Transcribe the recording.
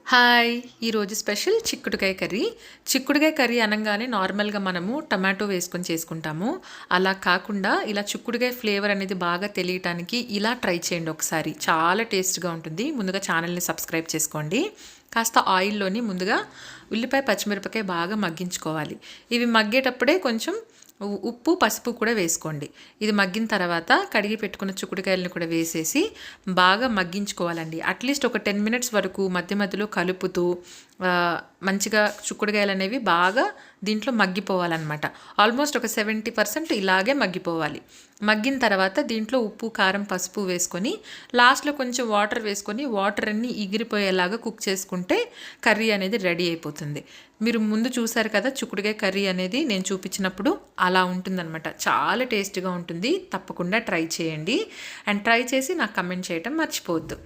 Hi! ఈరోజు special చిక్కుడుకాయ curry. చిక్కుడుకాయ కర్రీ అనంగానే నార్మల్‌గా మనము టమాటో వేసుకొని చేసుకుంటాము. అలా కాకుండా ఇలా చిక్కుడుకాయ ఫ్లేవర్ అనేది బాగా తెలియటానికి ఇలా ట్రై చేయండి ఒకసారి. చాలా టేస్ట్‌గా ఉంటుంది. ముందుగా ఛానల్‌ని సబ్స్క్రైబ్ చేసుకోండి. కాస్త ఆయిల్‌లోని ముందుగా ఉల్లిపాయ, పచ్చిమిరపకాయ బాగా మగ్గించుకోవాలి. ఇవి మగ్గేటప్పుడే కొంచెం ఉప్పు, పసుపు కూడా వేసుకోండి. ఇది మగ్గిన తర్వాత కడిగి పెట్టుకున్న చిక్కుడుకాయలను కూడా వేసేసి బాగా మగ్గించుకోవాలండి. అట్లీస్ట్ ఒక 10 మినిట్స్ వరకు మధ్య మధ్యలో కలుపుతూ మంచిగా చిక్కుడుకాయలు అనేవి బాగా దీంట్లో మగ్గిపోవాలన్నమాట. ఆల్మోస్ట్ ఒక 70% ఇలాగే మగ్గిపోవాలి. మగ్గిన తర్వాత దీంట్లో ఉప్పు, కారం, పసుపు వేసుకొని లాస్ట్లో కొంచెం వాటర్ వేసుకొని వాటర్ అన్నీ ఎగిరిపోయేలాగా కుక్ చేసుకుంటే కర్రీ అనేది రెడీ అయిపోతుంది. మీరు ముందు చూసారు కదా చిక్కుడుకాయ కర్రీ అనేది నేను చూపించినప్పుడు అలా ఉంటుందన్నమాట. చాలా టేస్ట్గా ఉంటుంది. తప్పకుండా ట్రై చేయండి. అండ్ ట్రై చేసి నాకు కమెంట్ చేయటం మర్చిపోవద్దు.